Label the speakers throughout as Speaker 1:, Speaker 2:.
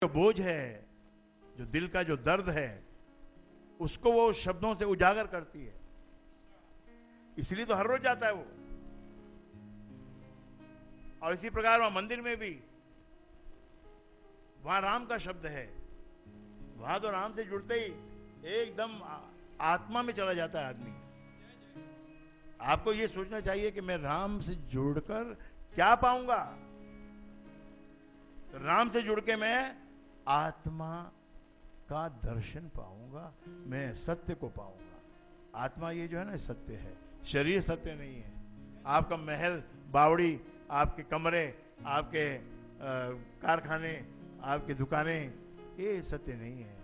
Speaker 1: जो बोझ है, जो दिल का जो दर्द है, उसको वो शब्दों से उजागर करती है। इसलिए तो हर रोज जाता है वो। और इसी प्रकार वहां मंदिर में भी, वहां राम का शब्द है, वहां तो राम से जुड़ते ही एकदम आत्मा में चला जाता है आदमी। आपको यह सोचना चाहिए कि मैं राम से जुड़कर क्या पाऊंगा। राम से जुड़ के मैं आत्मा का दर्शन पाऊंगा, मैं सत्य को पाऊंगा। आत्मा ये जो है ना, सत्य है, शरीर सत्य नहीं है। आपका महल, बावड़ी, आपके कमरे, आपके कारखाने, आपकी दुकानें, ये सत्य नहीं है।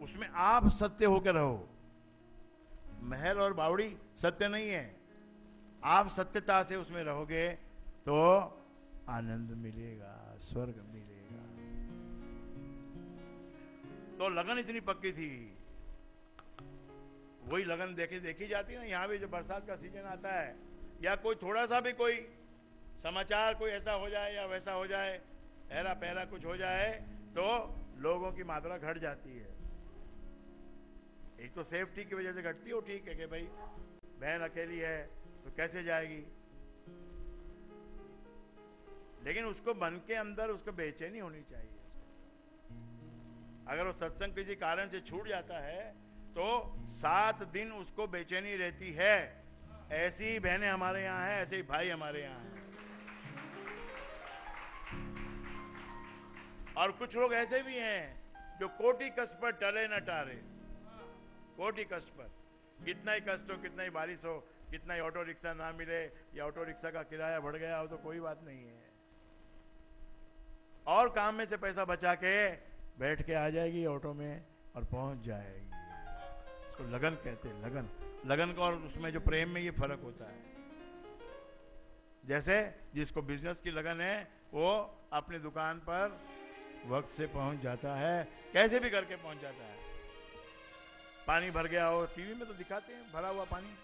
Speaker 1: उसमें आप सत्य होकर रहो। महल और बावड़ी सत्य नहीं है। आप सत्यता से उसमें रहोगे तो आनंद मिलेगा, स्वर्ग मिलेगा। तो लगन इतनी पक्की थी, वही लगन देखी जाती है ना। यहां भी जो बरसात का सीजन आता है, या कोई थोड़ा सा भी कोई समाचार कोई ऐसा हो जाए या वैसा हो जाए, हेरा पहरा कुछ हो जाए, तो लोगों की मात्रा घट जाती है। एक तो सेफ्टी की वजह से घटती हो, ठीक है कि भाई बहन अकेली है तो कैसे जाएगी, लेकिन उसको मन के अंदर उसको बेचैनी होनी चाहिए। अगर वो सत्संग किसी कारण से छूट जाता है तो 7 दिन उसको बेचैनी रहती है। ऐसी ही बहनें हमारे यहाँ हैं, ऐसे ही भाई हमारे यहाँ हैं। और कुछ लोग ऐसे भी हैं जो कोटि कष्ट पर टले न टारे। कोटि कष्ट पर, कितना ही कष्ट हो, कितना ही बारिश हो, कितना ही ऑटो रिक्शा ना मिले या ऑटो रिक्शा का किराया बढ़ गया हो, तो कोई बात नहीं है, और काम में से पैसा बचा के बैठ के आ जाएगी ऑटो में और पहुंच जाएगी। इसको लगन कहते हैं। लगन, लगन का और उसमें जो प्रेम में ये फर्क होता है। जैसे जिसको बिजनेस की लगन है, वो अपनी दुकान पर वक्त से पहुंच जाता है, कैसे भी करके पहुंच जाता है। पानी भर गया हो, टीवी में तो दिखाते हैं भरा हुआ पानी,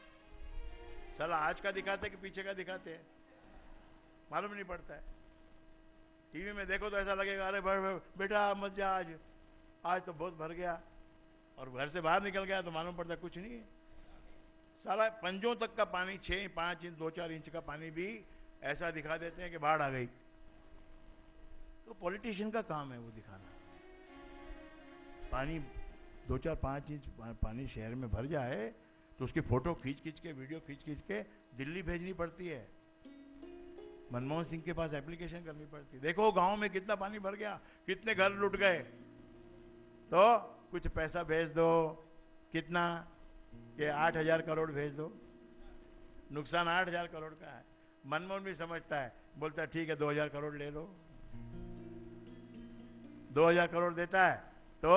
Speaker 1: साला आज का दिखाते कि पीछे का दिखाते हैं, मालूम नहीं पड़ता है। टीवी में देखो तो ऐसा लगेगा अरे बेटा मत जा, आज तो बहुत भर गया, और घर से बाहर निकल गया तो मालूम पड़ता कुछ नहीं है। साला पंजों तक का पानी, 6, 5 इंच, 2-4 इंच का पानी भी ऐसा दिखा देते हैं कि बाढ़ आ गई। तो पॉलिटिशियन का काम है वो दिखाना। पानी 2-4, 5 इंच पानी शहर में भर जाए तो उसकी फोटो खींच के, वीडियो खींच के दिल्ली भेजनी पड़ती है। मनमोहन सिंह के पास एप्लीकेशन करनी पड़ती है, देखो गांव में कितना पानी भर गया, कितने घर लुट गए, तो कुछ पैसा भेज दो। कितना, कि 8,000 करोड़ भेज दो। नुकसान 8,000 करोड़ का है। मनमोहन भी समझता है, बोलता है ठीक है 2,000 करोड़ ले लो। 2,000 करोड़ देता है तो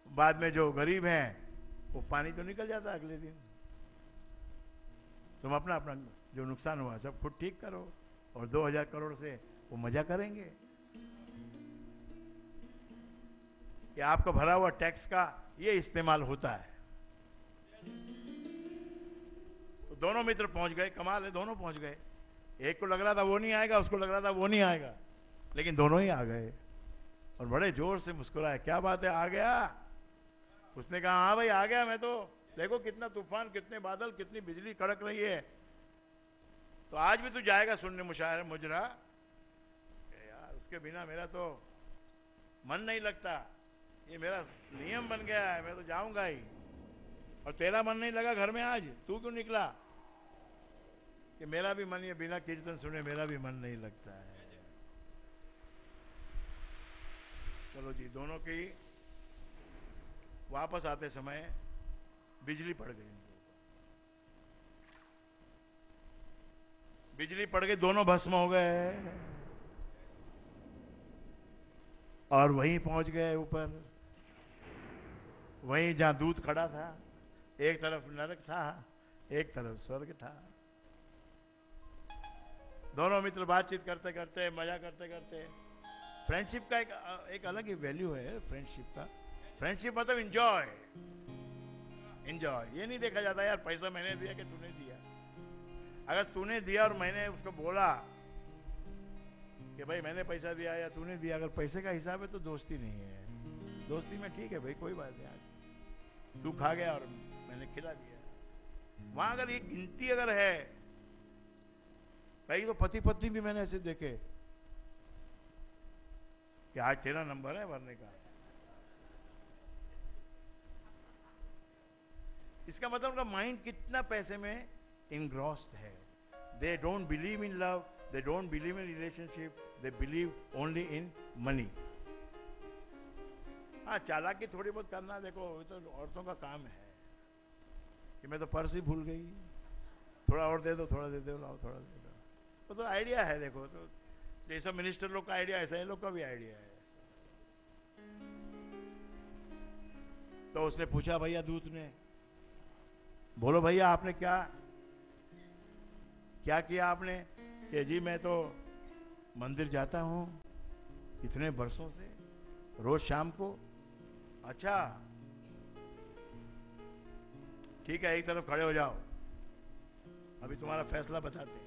Speaker 1: बाद में जो गरीब हैं वो पानी तो निकल जाता है अगले दिन। तुम अपना अपना जो नुकसान हुआ सब खुद ठीक करो, और 2,000 करोड़ से वो मजा करेंगे। कि आपको भरा हुआ टैक्स का ये इस्तेमाल होता है। तो दोनों मित्र पहुंच गए, कमाल है, दोनों पहुंच गए। एक को लग रहा था वो नहीं आएगा, उसको लग रहा था वो नहीं आएगा, लेकिन दोनों ही आ गए और बड़े जोर से मुस्कुराए, क्या बात है आ गया। उसने कहा हाँ भाई आ गया मैं तो, देखो कितना तूफान, कितने बादल, कितनी बिजली कड़क रही है, तो आज भी तू जाएगा सुनने मुशायरा मुजरा। यार उसके बिना मेरा तो मन नहीं लगता, ये मेरा नियम बन गया है, मैं तो जाऊंगा ही। और तेरा मन नहीं लगा घर में आज, तू क्यों निकला? कि मेरा भी मन, ये बिना कीर्तन सुने मेरा भी मन नहीं लगता है। चलो जी, दोनों की वापस आते समय बिजली पड़ गई। बिजली पड़ गई, दोनों भस्म हो गए और वहीं पहुंच गए ऊपर, वहीं जहां दूध खड़ा था। एक तरफ नरक था, एक तरफ स्वर्ग था। दोनों मित्र बातचीत करते करते, मजा करते करते। फ्रेंडशिप का एक अलग ही वैल्यू है फ्रेंडशिप का। फ्रेंडशिप मतलब एंजॉय। एंजॉय ये नहीं देखा जाता यार पैसा मैंने दिया कि तूने दिया। अगर तूने दिया और मैंने उसको बोला कि भाई मैंने पैसा दिया या तूने दिया। अगर पैसे का हिसाब है तो दोस्ती नहीं है। दोस्ती में ठीक है भाई, कोई बात नहीं, आज तू खा गया और मैंने खिला दिया। वहां अगर ये गिनती अगर है, कई तो पति पत्नी भी मैंने ऐसे देखे कि आज तेरा नंबर है भरने का। इसका मतलब उनका माइंड कितना पैसे में इनग्रॉस्ड है। They don't believe in love, they don't believe in relationship, they believe only in money. हाँ, चालाकी थोड़ी बहुत करना, देखो ये तो औरतों का काम है कि मैं तो पर्स ही भूल गई, थोड़ा और दे दो, थोड़ा दे दो, लाओ थोड़ा दे दो। तो आइडिया है, देखो तो जैसा मिनिस्टर लोग का आइडिया ऐसा इन लोग का भी आइडिया है। तो उसने पूछा भैया, दूत ने, बोलो भैया आपने क्या क्या किया आपने? कि जी मैं तो मंदिर जाता हूं इतने वर्षों से, रोज शाम को। अच्छा ठीक है, एक तरफ खड़े हो जाओ, अभी तुम्हारा फैसला बताते हैं।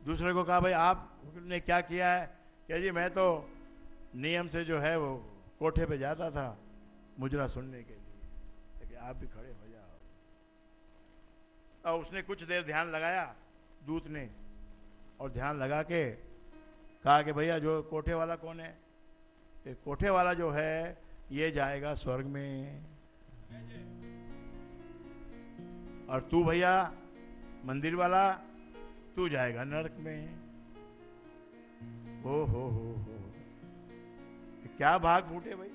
Speaker 1: दूसरे को कहा भाई आपने क्या किया है? कि जी मैं तो नियम से जो है वो कोठे पे जाता था मुजरा सुनने के लिए। लेकिन आप भी खड़े हो जाओ। और उसने कुछ देर ध्यान लगाया दूत ने, और ध्यान लगा के कहा कि भैया जो कोठे वाला कौन है? ये कोठे वाला जो है ये जाएगा स्वर्ग में, और तू भैया मंदिर वाला तू जाएगा नरक में। हो क्या भाग फूटे भाई,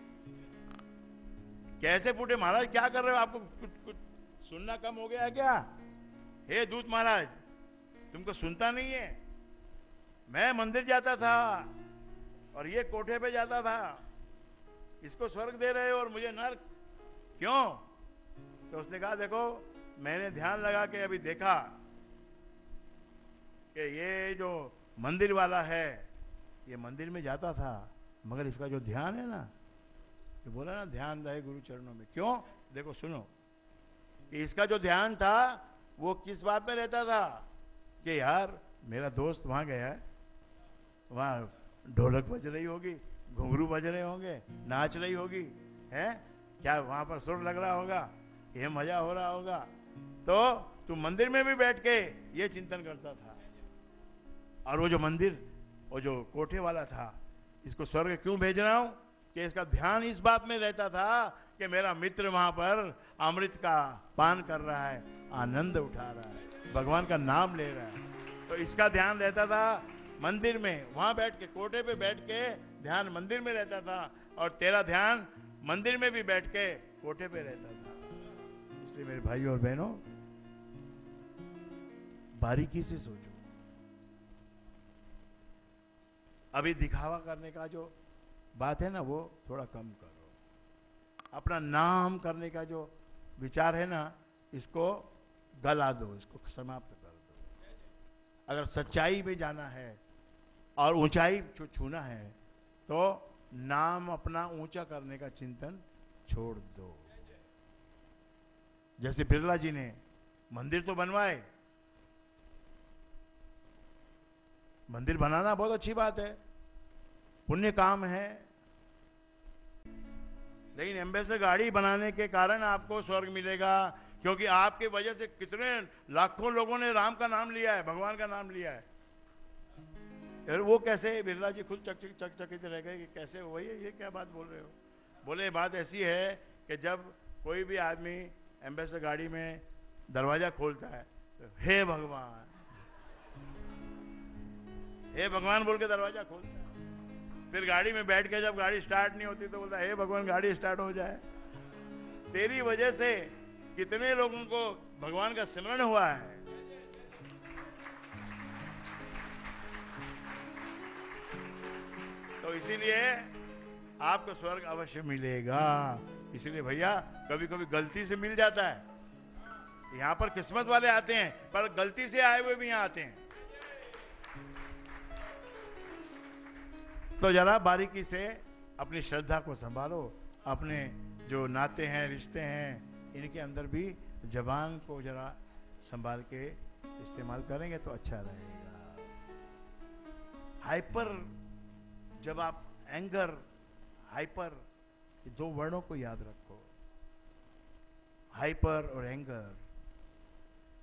Speaker 1: कैसे फूटे महाराज? क्या कर रहे हो? आपको कुछ सुनना कम हो गया है क्या? हे दूत महाराज, तुमको सुनता नहीं है? मैं मंदिर जाता था और ये कोठे पे जाता था, इसको स्वर्ग दे रहे हो और मुझे नर्क, क्यों? तो उसने कहा देखो मैंने ध्यान लगा के अभी देखा कि ये जो मंदिर वाला है ये मंदिर में जाता था, मगर इसका जो ध्यान है ना, ये बोला ना ध्यान रहे गुरु चरणों में। क्यों? देखो सुनो कि इसका जो ध्यान था वो किस बात में रहता था कि यार मेरा दोस्त वहां गया है, वहां ढोलक बज रही होगी, घुंघरू बज रहे होंगे, नाच रही होगी, है क्या वहां पर सुर लग रहा होगा, ये मजा हो रहा होगा। तो तू मंदिर में भी बैठ के ये चिंतन करता था। और वो जो मंदिर, वो जो कोठे वाला था, इसको स्वर्ग क्यों भेज रहा हूं? कि इसका ध्यान इस बात में रहता था कि मेरा मित्र वहां पर अमृत का पान कर रहा है, आनंद उठा रहा है, भगवान का नाम ले रहा है। तो इसका ध्यान रहता था मंदिर में, वहां बैठ के, कोठे पे बैठ के ध्यान मंदिर में रहता था, और तेरा ध्यान मंदिर में भी बैठ के कोठे पे रहता था। इसलिए मेरे भाइयों और बहनों, बारीकी से सोचो। अभी दिखावा करने का जो बात है ना, वो थोड़ा कम करो। अपना नाम करने का जो विचार है ना, इसको गला दो, इसको समाप्त कर दो। अगर सच्चाई में जाना है और ऊंचाई छूना है तो नाम अपना ऊंचा करने का चिंतन छोड़ दो। जैसे बिरला जी ने मंदिर तो बनवाए, मंदिर बनाना बहुत अच्छी बात है, पुण्य काम है, लेकिन एम्बेसडर गाड़ी बनाने के कारण आपको स्वर्ग मिलेगा, क्योंकि आपके वजह से कितने लाखों लोगों ने राम का नाम लिया है, भगवान का नाम लिया है। और वो कैसे? बिरला जी खुद चकचकित रह गए कि कैसे वही है, ये क्या बात बोल रहे हो? बोले बात ऐसी है कि जब कोई भी आदमी एम्बेसडर गाड़ी में दरवाजा खोलता है तो हे भगवान, हे भगवान बोल के दरवाजा खोलता है। फिर गाड़ी में बैठ के जब गाड़ी स्टार्ट नहीं होती तो बोलता है हे भगवान गाड़ी स्टार्ट हो जाए। तेरी वजह से कितने लोगों को भगवान का सिमरन हुआ है। तो इसीलिए आपको स्वर्ग अवश्य मिलेगा। इसीलिए भैया कभी कभी गलती से मिल जाता है, यहां पर किस्मत वाले आते हैं, पर गलती से आए हुए भी यहां आते हैं। तो जरा बारीकी से अपनी श्रद्धा को संभालो, अपने जो नाते हैं, रिश्ते हैं, इनके अंदर भी जबान को जरा संभाल के इस्तेमाल करेंगे तो अच्छा रहेगा। हाइपर, जब आप एंगर, हाइपर, ये दो वर्णों को याद रखो, हाइपर और एंगर,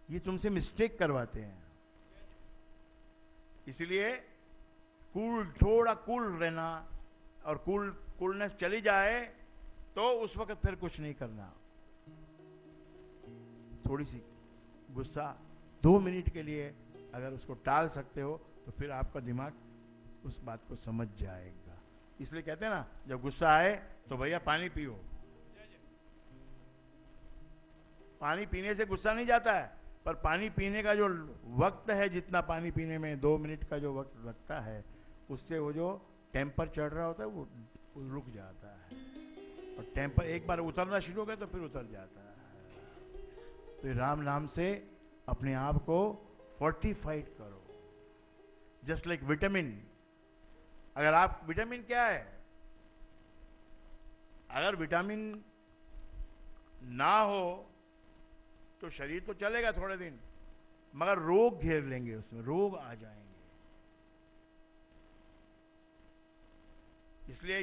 Speaker 1: ये तुमसे मिस्टेक करवाते हैं। इसलिए कूल, थोड़ा कूल रहना, और कूलनेस चली जाए तो उस वक्त फिर कुछ नहीं करना। थोड़ी सी गुस्सा 2 मिनट के लिए अगर उसको टाल सकते हो तो फिर आपका दिमाग उस बात को समझ जाएगा। इसलिए कहते हैं ना, जब गुस्सा आए तो भैया पानी पियो। पानी पीने से गुस्सा नहीं जाता है, पर पानी पीने का जो वक्त है, जितना पानी पीने में 2 मिनट का जो वक्त लगता है, उससे वो जो टेम्पर चढ़ रहा होता है वो रुक जाता है। और टेम्पर एक बार उतरना शुरू हो गया तो फिर उतर जाता है। तो राम नाम से अपने आप को फोर्टिफाइड करो, जस्ट लाइक विटामिन। अगर आप, विटामिन क्या है? अगर विटामिन ना हो तो शरीर तो चलेगा थोड़े दिन, मगर रोग घेर लेंगे, उसमें रोग आ जाएंगे। इसलिए